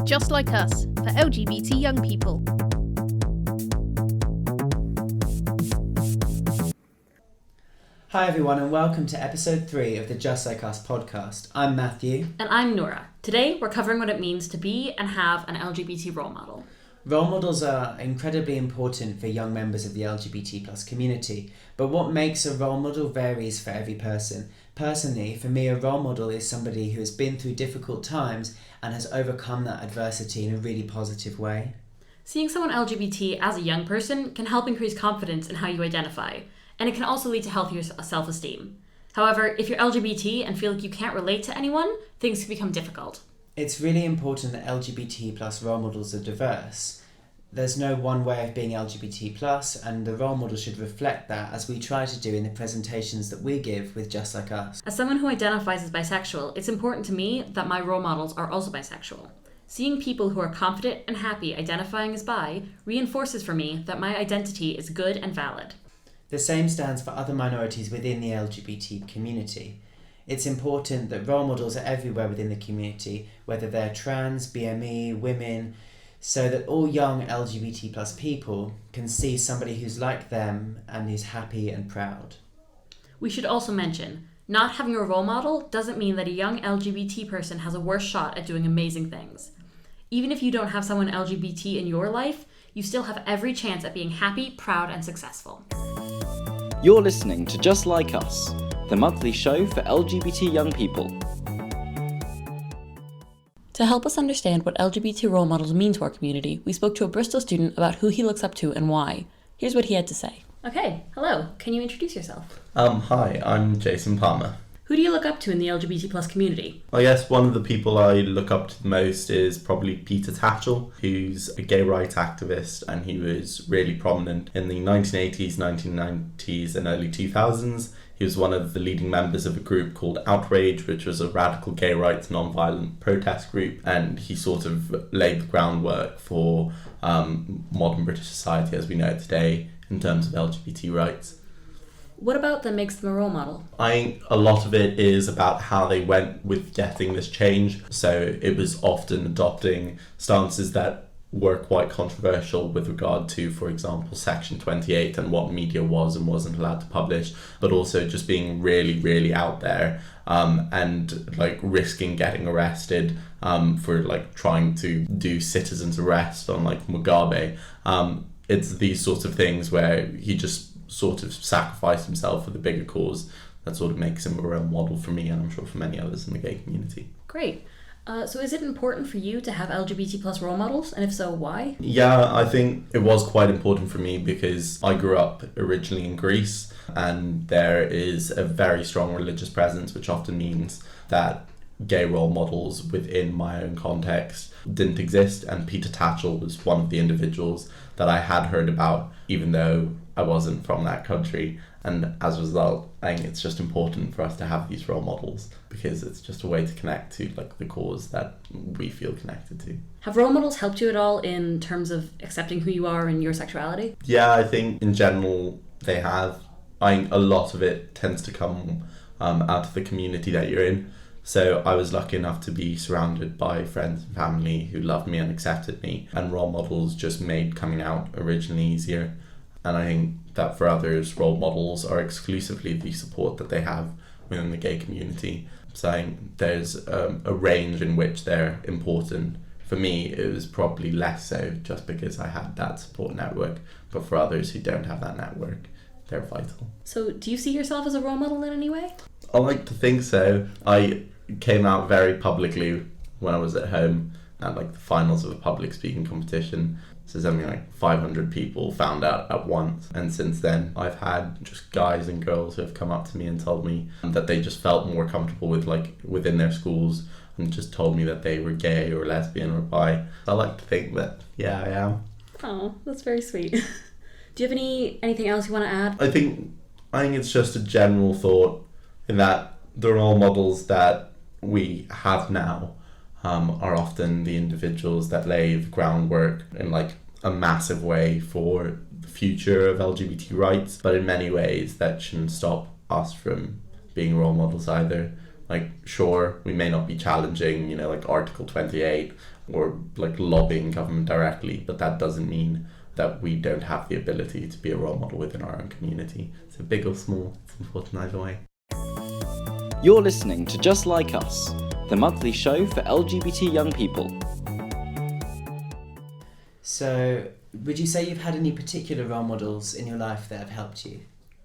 Just Like Us, for LGBT young people. Hi everyone and welcome to episode 3 of the Just Like Us podcast. I'm Matthew. And I'm Nura. Today we're covering what it means to be and have an LGBT role model. Role models are incredibly important for young members of the LGBT plus community, but what makes a role model varies for every person. Personally, for me, a role model is somebody who has been through difficult times and has overcome that adversity in a really positive way. Seeing someone LGBT as a young person can help increase confidence in how you identify, and it can also lead to healthier self-esteem. However, if you're LGBT and feel like you can't relate to anyone, things can become difficult. It's really important that LGBT plus role models are diverse. There's no one way of being LGBT plus, and the role model should reflect that, as we try to do in the presentations that we give with Just Like Us. As someone who identifies as bisexual, it's important to me that my role models are also bisexual. Seeing people who are confident and happy identifying as bi reinforces for me that my identity is good and valid. The same stands for other minorities within the LGBT community. It's important that role models are everywhere within the community, whether they're trans, BME, women, so that all young LGBT plus people can see somebody who's like them and who's happy and proud. We should also mention, not having a role model doesn't mean that a young LGBT person has a worse shot at doing amazing things. Even if you don't have someone LGBT in your life, you still have every chance at being happy, proud, and successful. You're listening to Just Like Us, the monthly show for LGBT young people. To help us understand what LGBT role models mean to our community, we spoke to a Bristol student about who he looks up to and why. Here's what he had to say. Okay, hello. Can you introduce yourself? Hi, I'm Jason Palmer. Who do you look up to in the LGBT plus community? I guess one of the people I look up to the most is probably Peter Tatchell, who's a gay rights activist, and he was really prominent in the 1980s, 1990s and early 2000s. He was one of the leading members of a group called Outrage, which was a radical gay rights non-violent protest group, and he sort of laid the groundwork for modern British society as we know it today in terms of LGBT rights. What about that makes them a role model? I think a lot of it is about how they went with getting this change. So it was often adopting stances that were quite controversial with regard to, for example, Section 28 and what media was and wasn't allowed to publish, but also just being really, really out there and like risking getting arrested for like trying to do citizens arrest on like Mugabe. It's these sorts of things where he just sort of sacrificed himself for the bigger cause that sort of makes him a role model for me, and I'm sure for many others in the gay community. Great. So is it important for you to have LGBT plus role models, and if so, why? Yeah, I think it was quite important for me because I grew up originally in Greece, and there is a very strong religious presence, which often means that gay role models within my own context didn't exist, and Peter Tatchell was one of the individuals that I had heard about, even though I wasn't from that country. And as a result, I think it's just important for us to have these role models because it's just a way to connect to like the cause that we feel connected to. Have role models helped you at all in terms of accepting who you are and your sexuality? Yeah, I think in general they have. I think a lot of it tends to come out of the community that you're in. So I was lucky enough to be surrounded by friends and family who loved me and accepted me, and role models just made coming out originally easier. And I think that for others, role models are exclusively the support that they have within the gay community. So I think there's a range in which they're important. For me, it was probably less so just because I had that support network. But for others who don't have that network, they're vital. So do you see yourself as a role model in any way? I like to think so. I came out very publicly when I was at home at like the finals of a public speaking competition. So something like 500 people found out at once, and since then I've had just guys and girls who have come up to me and told me that they just felt more comfortable with like within their schools and just told me that they were gay or lesbian or bi. I like to think that yeah, I am. Oh, that's very sweet. Do you have anything else you want to add? I think it's just a general thought in that the role models that we have now are often the individuals that lay the groundwork in like a massive way for the future of LGBT rights, but in many ways that shouldn't stop us from being role models either. Like, sure, we may not be challenging, you know, like Article 28 or like lobbying government directly, but that doesn't mean that we don't have the ability to be a role model within our own community. So big or small, it's important either way. You're listening to Just Like Us, the monthly show for LGBT young people. So, would you say you've had any particular role models in your life that have helped you?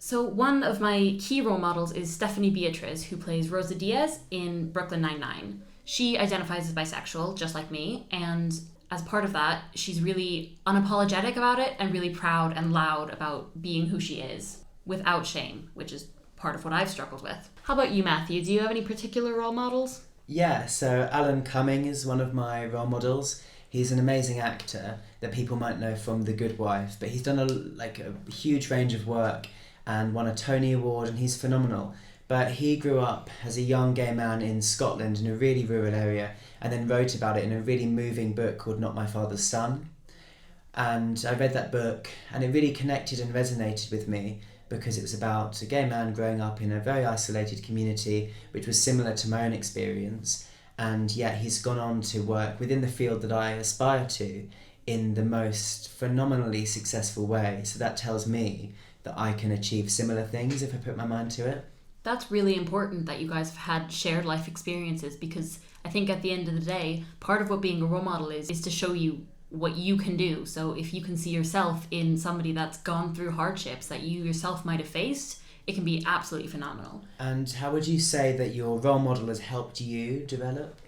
So one of my key role models is Stephanie Beatriz, who plays Rosa Diaz in Brooklyn Nine-Nine. She identifies as bisexual, just like me, and as part of that, she's really unapologetic about it and really proud and loud about being who she is, without shame, which is part of what I've struggled with. How about you, Matthew? Do you have any particular role models? Yeah, so Alan Cumming is one of my role models. He's an amazing actor that people might know from The Good Wife, but he's done a huge range of work and won a Tony Award, and he's phenomenal. But he grew up as a young gay man in Scotland in a really rural area, and then wrote about it in a really moving book called Not My Father's Son. And I read that book, and it really connected and resonated with me because it was about a gay man growing up in a very isolated community, which was similar to my own experience. And yet he's gone on to work within the field that I aspire to in the most phenomenally successful way. So that tells me that I can achieve similar things if I put my mind to it. That's really important that you guys have had shared life experiences, because I think at the end of the day, part of what being a role model is to show you what you can do. So if you can see yourself in somebody that's gone through hardships that you yourself might have faced, it can be absolutely phenomenal. And how would you say that your role model has helped you develop?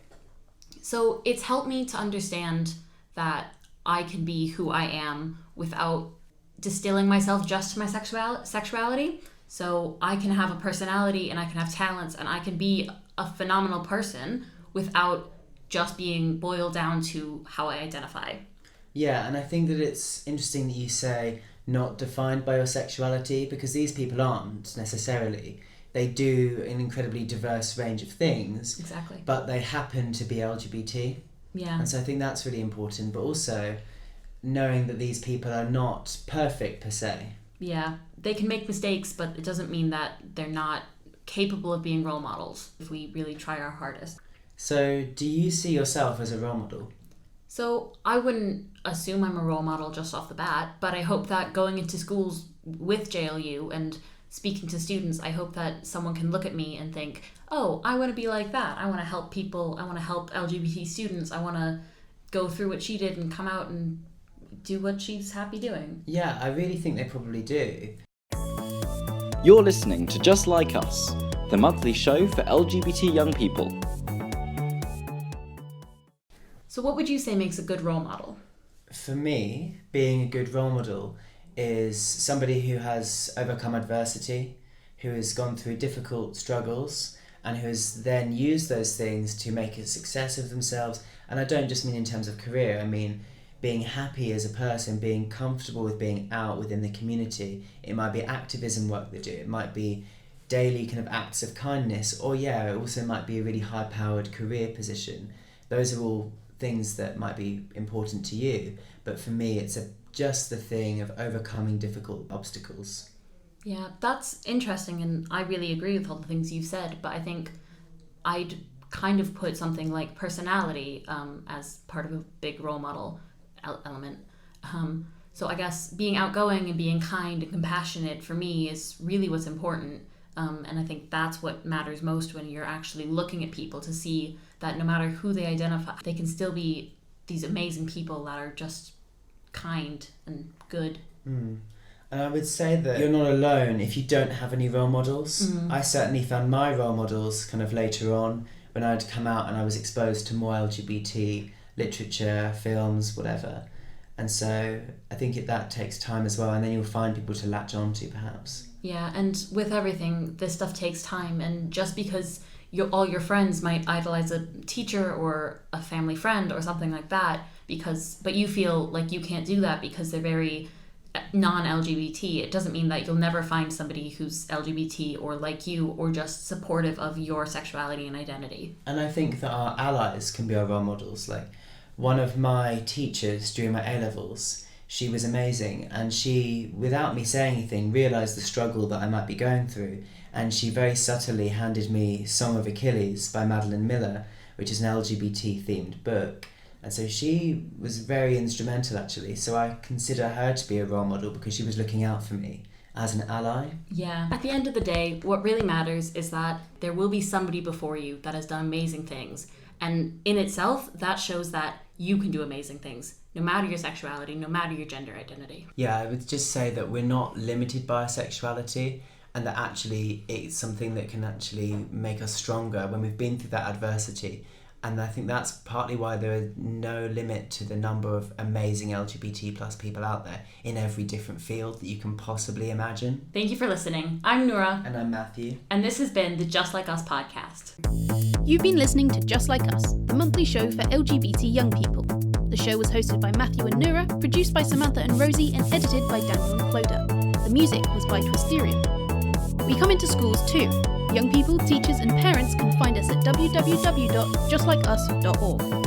So it's helped me to understand that I can be who I am without distilling myself just to my sexuality. So I can have a personality and I can have talents and I can be a phenomenal person without just being boiled down to how I identify. Yeah, and I think that it's interesting that you say not defined by your sexuality, because these people aren't necessarily. They do an incredibly diverse range of things. Exactly. But they happen to be LGBT. Yeah. And so I think that's really important, but also knowing that these people are not perfect per se. Yeah, they can make mistakes, but it doesn't mean that they're not capable of being role models if we really try our hardest. So do you see yourself as a role model? So I wouldn't assume I'm a role model just off the bat, but I hope that going into schools with JLU and speaking to students, I hope that someone can look at me and think, oh, I want to be like that. I want to help people. I want to help LGBT students. I want to go through what she did and come out and do what she's happy doing. Yeah, I really think they probably do. You're listening to Just Like Us, the monthly show for LGBT young people. So what would you say makes a good role model? For me, being a good role model is somebody who has overcome adversity, who has gone through difficult struggles, and who has then used those things to make a success of themselves. And I don't just mean in terms of career, I mean being happy as a person, being comfortable with being out within the community. It might be activism work they do, it might be daily kind of acts of kindness, or it also might be a really high-powered career position. Those are all things that might be important to you, but for me it's just the thing of overcoming difficult obstacles. Yeah, that's interesting, and I really agree with all the things you've said, but I think I'd kind of put something like personality as part of a big role model element. So I guess being outgoing and being kind and compassionate for me is really what's important, and I think that's what matters most when you're actually looking at people, to see that no matter who they identify, they can still be these amazing people that are just kind and good. And I would say that you're not alone if you don't have any role models. I certainly found my role models kind of later on when I'd come out and I was exposed to more LGBT literature, films, whatever. And so I think that takes time as well, and then you'll find people to latch on to perhaps. Yeah, and with everything, this stuff takes time, and just because all your friends might idolize a teacher or a family friend or something like that, but you feel like you can't do that because they're very non-LGBT, it doesn't mean that you'll never find somebody who's LGBT or like you or just supportive of your sexuality and identity. And I think that our allies can be our role models. Like one of my teachers during my A-levels, she was amazing, and she, without me saying anything, realised the struggle that I might be going through, and she very subtly handed me Song of Achilles by Madeline Miller, which is an LGBT themed book. And so she was very instrumental, actually. So I consider her to be a role model because she was looking out for me as an ally. Yeah. At the end of the day, what really matters is that there will be somebody before you that has done amazing things. And in itself, that shows that you can do amazing things, no matter your sexuality, no matter your gender identity. Yeah, I would just say that we're not limited by our sexuality, and that actually it's something that can actually make us stronger when we've been through that adversity. And I think that's partly why there is no limit to the number of amazing LGBT plus people out there in every different field that you can possibly imagine. Thank you for listening. I'm Nura. And I'm Matthew. And this has been the Just Like Us podcast. You've been listening to Just Like Us, the monthly show for LGBT young people. The show was hosted by Matthew and Nura, produced by Samantha and Rosie, and edited by Daniel and Clodagh. The music was by Twisterium. We come into schools too. Young people, teachers and parents can find us at www.justlikeus.org.